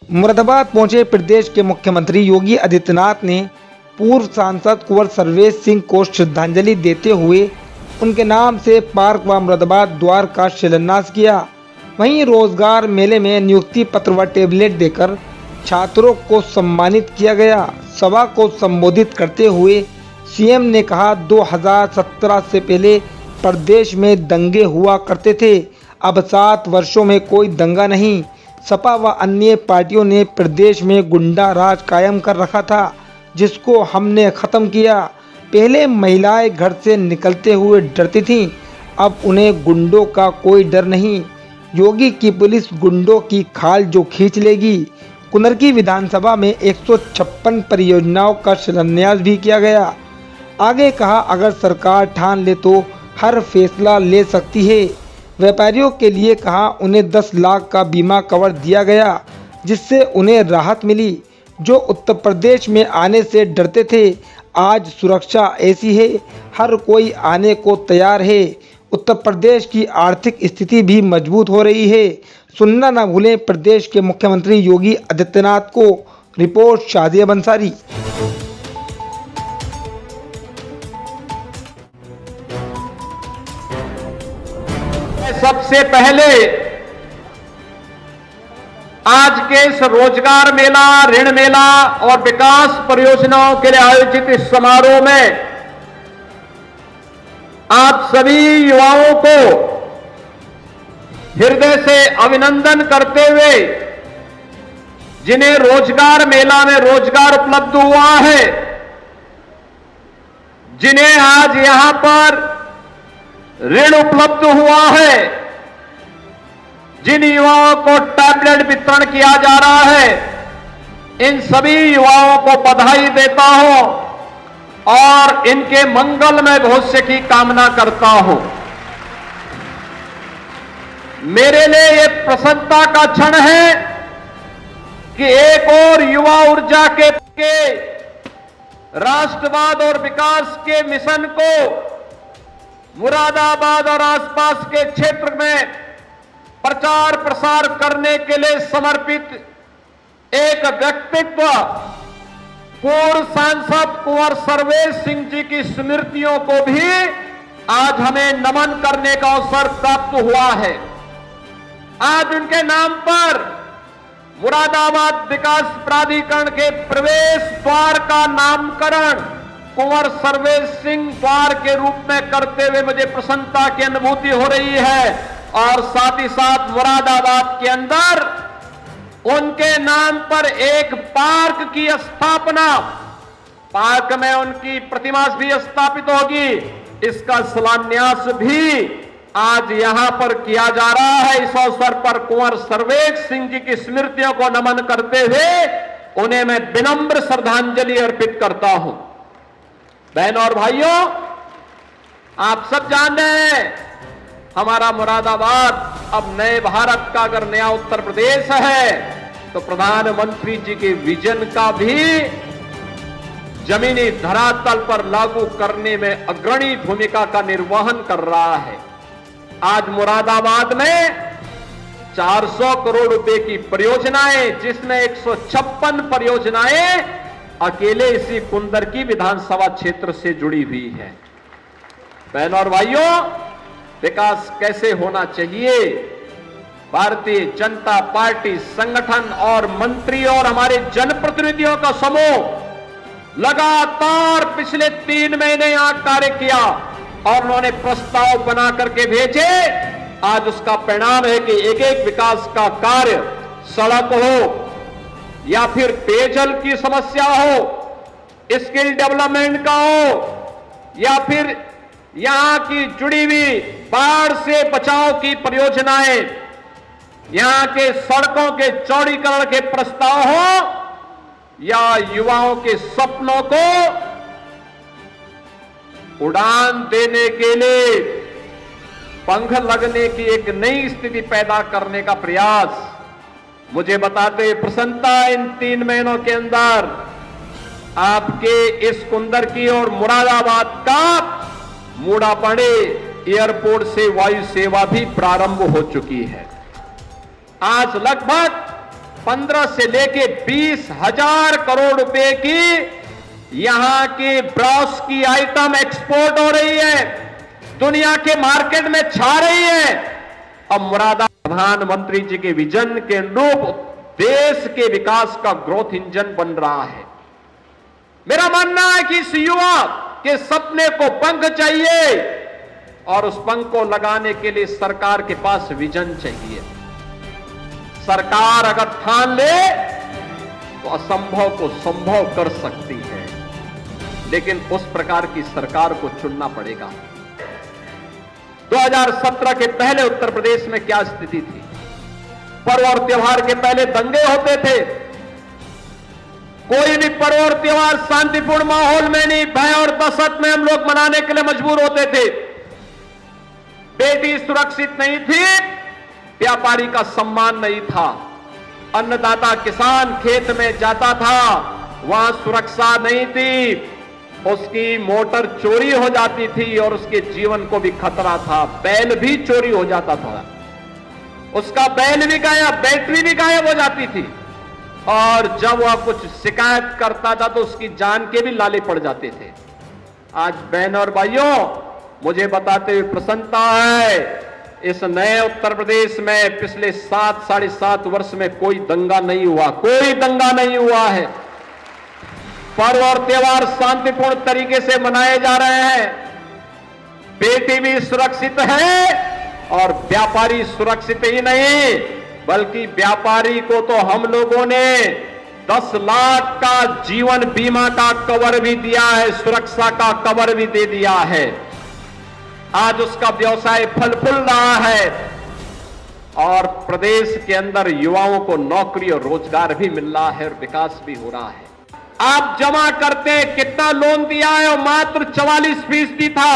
मुरादाबाद पहुंचे प्रदेश के मुख्यमंत्री योगी आदित्यनाथ ने पूर्व सांसद कुंवर सर्वेश सिंह को श्रद्धांजलि देते हुए उनके नाम से पार्क व मुरादाबाद द्वार का शिलान्यास किया। वहीं रोजगार मेले में नियुक्ति पत्र व टेबलेट देकर छात्रों को सम्मानित किया गया। सभा को संबोधित करते हुए सीएम ने कहा, 2017 से पहले प्रदेश में दंगे हुआ करते थे, अब 7 वर्षों में कोई दंगा नहीं। सपा व अन्य पार्टियों ने प्रदेश में गुंडा राज कायम कर रखा था, जिसको हमने खत्म किया। पहले महिलाएं घर से निकलते हुए डरती थीं, अब उन्हें गुंडों का कोई डर नहीं। योगी की पुलिस गुंडों की खाल जो खींच लेगी। कुंदरकी विधानसभा में 156 परियोजनाओं का शिलान्यास भी किया गया। आगे कहा, अगर सरकार ठान ले तो हर फैसला ले सकती है। व्यापारियों के लिए कहा, उन्हें 10 लाख का बीमा कवर दिया गया, जिससे उन्हें राहत मिली। जो उत्तर प्रदेश में आने से डरते थे, आज सुरक्षा ऐसी है, हर कोई आने को तैयार है। उत्तर प्रदेश की आर्थिक स्थिति भी मजबूत हो रही है। सुनना न भूलें प्रदेश के मुख्यमंत्री योगी आदित्यनाथ को। रिपोर्ट शादिया बंसारी। सबसे पहले आज के इस रोजगार मेला, ऋण मेला और विकास परियोजनाओं के लिए आयोजित इस समारोह में आप सभी युवाओं को हृदय से अभिनंदन करते हुए, जिन्हें रोजगार मेला में रोजगार उपलब्ध हुआ है, जिन्हें आज यहां पर ऋण उपलब्ध हुआ है, जिन युवाओं को टैबलेट वितरण किया जा रहा है, इन सभी युवाओं को बधाई देता हूं और इनके मंगलमय भविष्य की कामना करता हूं। मेरे लिए यह प्रसन्नता का क्षण है कि एक और युवा ऊर्जा के राष्ट्रवाद और विकास के मिशन को मुरादाबाद और आसपास के क्षेत्र में प्रचार प्रसार करने के लिए समर्पित एक व्यक्तित्व, पूर्व सांसद कुंवर सर्वेश सिंह जी की स्मृतियों को भी आज हमें नमन करने का अवसर प्राप्त हुआ है। आज उनके नाम पर मुरादाबाद विकास प्राधिकरण के प्रवेश द्वार का नामकरण कुंवर सर्वेश सिंह द्वार के रूप में करते हुए मुझे प्रसन्नता की अनुभूति हो रही है। और साथ ही साथ मुरादाबाद के अंदर उनके नाम पर एक पार्क की स्थापना, पार्क में उनकी प्रतिमा भी स्थापित होगी, इसका शिलान्यास भी आज यहां पर किया जा रहा है। इस अवसर पर कुंवर सर्वेश सिंह जी की स्मृतियों को नमन करते हुए उन्हें मैं विनम्र श्रद्धांजलि अर्पित करता हूं। बहनों और भाइयों, आप सब जान रहे हैं, हमारा मुरादाबाद अब नए भारत का अगर नया उत्तर प्रदेश है तो प्रधानमंत्री जी के विजन का भी जमीनी धरातल पर लागू करने में अग्रणी भूमिका का निर्वहन कर रहा है। आज मुरादाबाद में 400 करोड़ रुपए की परियोजनाएं, जिसमें 156 परियोजनाएं अकेले इसी कुंदरकी विधानसभा क्षेत्र से जुड़ी हुई है। बहनों और भाइयों, विकास कैसे होना चाहिए, भारतीय जनता पार्टी संगठन और मंत्री और हमारे जनप्रतिनिधियों का समूह लगातार पिछले 3 महीने यहां कार्य किया और उन्होंने प्रस्ताव बना करके भेजे। आज उसका परिणाम है कि एक एक विकास का कार्य, सड़क हो या फिर पेयजल की समस्या हो, स्किल डेवलपमेंट का हो, या फिर यहां की जुड़ी हुई बाढ़ से बचाव की परियोजनाएं, यहां के सड़कों के चौड़ीकरण के प्रस्ताव हो, या युवाओं के सपनों को उड़ान देने के लिए पंख लगने की एक नई स्थिति पैदा करने का प्रयास, मुझे बताते प्रसन्नता इन 3 महीनों के अंदर आपके इस कुंदरकी और मुरादाबाद का मूडापाड़े एयरपोर्ट से वायु सेवा भी प्रारंभ हो चुकी है। आज लगभग 15 से लेके 20,000 करोड़ रुपए की यहां की ब्रॉस की आइटम एक्सपोर्ट हो रही है, दुनिया के मार्केट में छा रही है। अब मुरादाबाद प्रधानमंत्री जी के विजन के अनुरूप देश के विकास का ग्रोथ इंजन बन रहा है। मेरा मानना है कि इस युवा के सपने को पंख चाहिए और उस पंख को लगाने के लिए सरकार के पास विजन चाहिए। सरकार अगर ठान ले तो असंभव को संभव कर सकती है, लेकिन उस प्रकार की सरकार को चुनना पड़ेगा। 2017 के पहले उत्तर प्रदेश में क्या स्थिति थी? पर्व और त्योहार के पहले दंगे होते थे। कोई भी पर्व और त्योहार शांतिपूर्ण माहौल में नहीं, भय और दहशत में हम लोग मनाने के लिए मजबूर होते थे। बेटी सुरक्षित नहीं थी, व्यापारी का सम्मान नहीं था, अन्नदाता किसान खेत में जाता था, वहां सुरक्षा नहीं थी, उसकी मोटर चोरी हो जाती थी और उसके जीवन को भी खतरा था। बैल भी चोरी हो जाता था, उसका बैल भी गायब, बैटरी भी गायब हो जाती थी, और जब वह कुछ शिकायत करता था तो उसकी जान के भी लाले पड़ जाते थे। आज बहनों और भाइयों, मुझे बताते हुए प्रसन्नता है, इस नए उत्तर प्रदेश में पिछले 7-7.5 वर्ष में कोई दंगा नहीं हुआ, कोई दंगा नहीं हुआ है। पर्व और त्योहार शांतिपूर्ण तरीके से मनाए जा रहे हैं, बेटी भी सुरक्षित है और व्यापारी सुरक्षित ही नहीं, बल्कि व्यापारी को तो हम लोगों ने 10 लाख का जीवन बीमा का कवर भी दिया है, सुरक्षा का कवर भी दे दिया है। आज उसका व्यवसाय फल फूल रहा है और प्रदेश के अंदर युवाओं को नौकरी और रोजगार भी मिल रहा है और विकास भी हो रहा है। आप जमा करते हैं, कितना लोन दिया है और मात्र 44% था।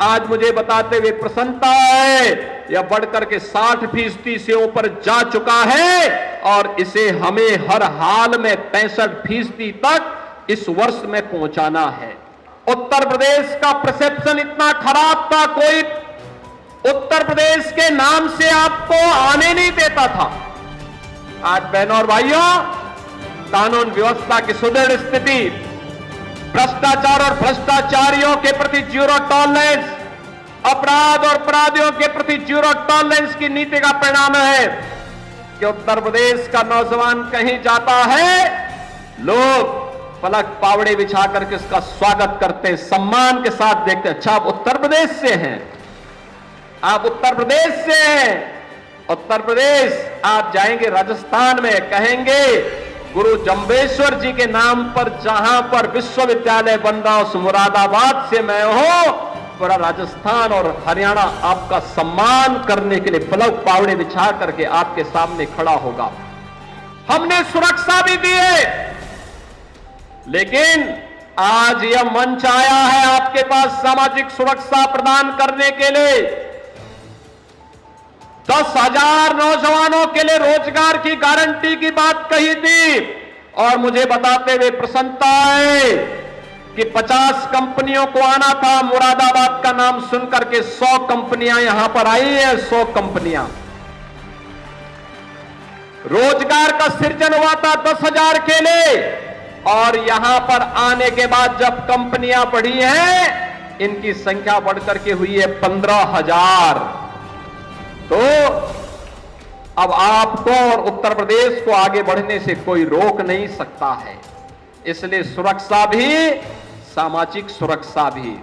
आज मुझे बताते हुए प्रसन्नता है, यह बढ़कर के 60% से ऊपर जा चुका है और इसे हमें हर हाल में 65% तक इस वर्ष में पहुंचाना है। उत्तर प्रदेश का परसेप्शन इतना खराब था, कोई उत्तर प्रदेश के नाम से आपको आने नहीं देता था। आज बहनों और भाइयों, कानून व्यवस्था की सुदृढ़ स्थिति, भ्रष्टाचार और भ्रष्टाचारियों के प्रति जीरो टॉलरेंस, अपराध और अपराधियों के प्रति जीरो टॉलरेंस की नीति का परिणाम है कि उत्तर प्रदेश का नौजवान कहीं जाता है, लोग पलक पावड़े बिछा करके उसका स्वागत करते हैं, सम्मान के साथ देखते हैं, अच्छा आप उत्तर प्रदेश से हैं, आप उत्तर प्रदेश से हैं। उत्तर प्रदेश आप जाएंगे राजस्थान में, कहेंगे गुरु जम्बेश्वर जी के नाम पर जहां पर विश्वविद्यालय बन रहा, उस मुरादाबाद से मैं हूं। पूरा राजस्थान और हरियाणा आपका सम्मान करने के लिए पलक पावड़े बिछा करके आपके सामने खड़ा होगा। हमने सुरक्षा भी दी है, लेकिन आज यह मंच आया है आपके पास सामाजिक सुरक्षा प्रदान करने के लिए। 10,000 नौजवानों के लिए रोजगार की गारंटी की बात कही थी और मुझे बताते हुए प्रसन्नता है कि 50 कंपनियों को आना था। मुरादाबाद का नाम सुनकर के 100 कंपनियां यहां पर आई हैं, 100 कंपनियां। रोजगार का सृजन हुआ था 10,000 के लिए और यहां पर आने के बाद जब कंपनियां बढ़ी हैं, इनकी संख्या बढ़कर के हुई है 15,000। तो अब आपको और उत्तर प्रदेश को आगे बढ़ने से कोई रोक नहीं सकता है। इसलिए सुरक्षा भी, सामाजिक सुरक्षा भी,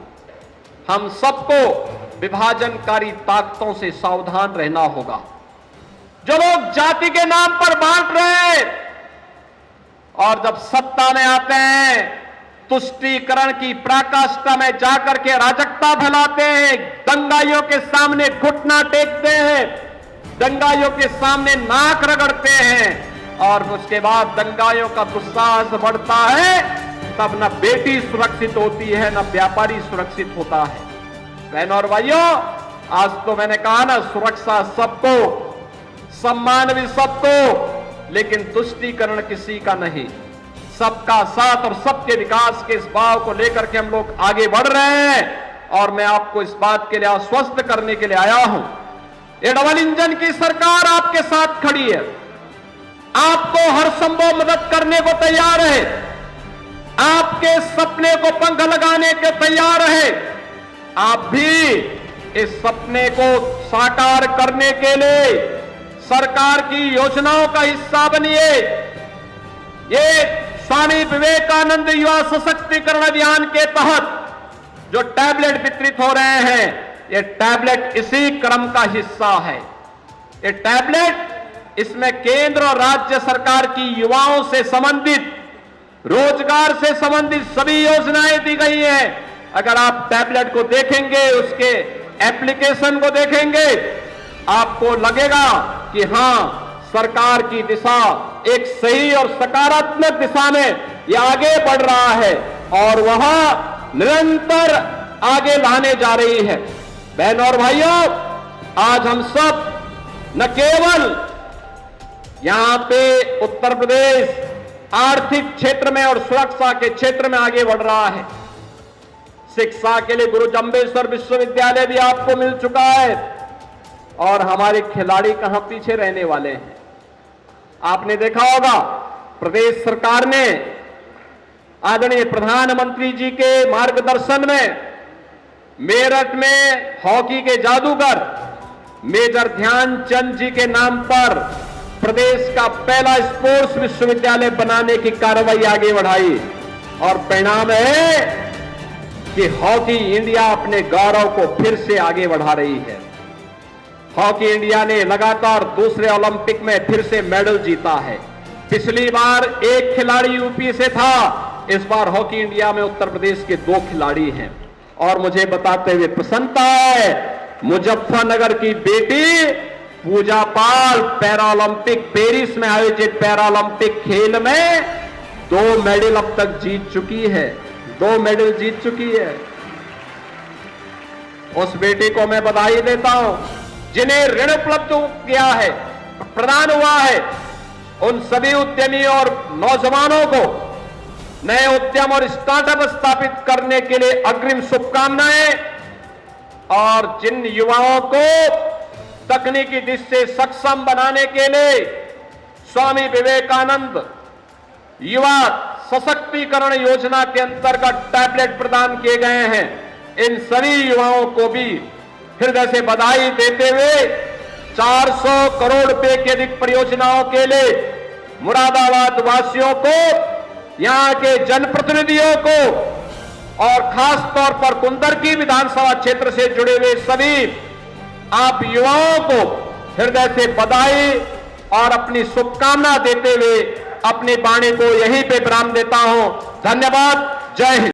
हम सबको विभाजनकारी ताकतों से सावधान रहना होगा। जो लोग जाति के नाम पर बांट रहे हैं और जब सत्ता में आते हैं, तुष्टीकरण की पराकाष्ठा में जाकर के अराजकता फैलाते हैं, दंगाइयों के सामने घुटना टेकते हैं, दंगाइयों के सामने नाक रगड़ते हैं और उसके बाद दंगाइयों का दुस्साहस बढ़ता है, तब न बेटी सुरक्षित होती है, न व्यापारी सुरक्षित होता है। बहनों और भाइयों, आज तो मैंने कहा ना, सुरक्षा सबको, सम्मान भी सबको, लेकिन तुष्टीकरण किसी का नहीं। सबका साथ और सबके विकास के इस भाव को लेकर के हम लोग आगे बढ़ रहे हैं और मैं आपको इस बात के लिए आश्वस्त करने के लिए आया हूं, ये डबल इंजन की सरकार आपके साथ खड़ी है। आपको हर संभव मदद करने को तैयार है, आपके सपने को पंख लगाने के तैयार है। आप भी इस सपने को साकार करने के लिए सरकार की योजनाओं का हिस्सा बनिए। ये स्वामी विवेकानंद युवा सशक्तिकरण अभियान के तहत जो टैबलेट वितरित हो रहे हैं, ये टैबलेट इसी क्रम का हिस्सा है। ये टैबलेट, इसमें केंद्र और राज्य सरकार की युवाओं से संबंधित, रोजगार से संबंधित सभी योजनाएं दी गई हैं। अगर आप टैबलेट को देखेंगे, उसके एप्लीकेशन को देखेंगे, आपको लगेगा कि हां, सरकार की दिशा एक सही और सकारात्मक दिशा में ये आगे बढ़ रहा है और वह निरंतर आगे लाने जा रही है। बहनों और भाइयों, आज हम सब न केवल यहां पे उत्तर प्रदेश आर्थिक क्षेत्र में और सुरक्षा के क्षेत्र में आगे बढ़ रहा है, शिक्षा के लिए गुरु जम्बेश्वर विश्वविद्यालय भी आपको मिल चुका है और हमारे खिलाड़ी कहां पीछे रहने वाले हैं। आपने देखा होगा, प्रदेश सरकार ने आदरणीय प्रधानमंत्री जी के मार्गदर्शन में मेरठ में हॉकी के जादूगर मेजर ध्यानचंद जी के नाम पर प्रदेश का पहला स्पोर्ट्स विश्वविद्यालय बनाने की कार्रवाई आगे बढ़ाई और परिणाम है कि हॉकी इंडिया अपने गौरव को फिर से आगे बढ़ा रही है। हॉकी इंडिया ने लगातार दूसरे ओलंपिक में फिर से मेडल जीता है। पिछली बार एक खिलाड़ी यूपी से था, इस बार हॉकी इंडिया में उत्तर प्रदेश के 2 खिलाड़ी हैं। और मुझे बताते हुए प्रसन्नता है, मुजफ्फरनगर की बेटी पूजा पाल पैरालंपिक, पेरिस में आयोजित पैरालंपिक खेल में 2 मेडल अब तक जीत चुकी है, 2 मेडल जीत चुकी है। उस बेटी को मैं बधाई देता हूं। जिन्हें ऋण उपलब्ध किया है, प्रदान हुआ है, उन सभी उद्यमियों और नौजवानों को नए उद्यम और स्टार्टअप स्थापित करने के लिए अग्रिम शुभकामनाएं। और जिन युवाओं को तकनीकी दृष्टि से सक्षम बनाने के लिए स्वामी विवेकानंद युवा सशक्तिकरण योजना के अंतर्गत टैबलेट प्रदान किए गए हैं, इन सभी युवाओं को भी हृदय से बधाई देते हुए 400 करोड़ रुपए की अधिक परियोजनाओं के लिए मुरादाबाद वासियों को, यहां के जनप्रतिनिधियों को और खास तौर पर कुंदरकी विधानसभा क्षेत्र से जुड़े हुए सभी आप युवाओं को हृदय से बधाई और अपनी शुभकामना देते हुए अपनी वाणी को यहीं पे विराम देता हूं। धन्यवाद। जय हिंद।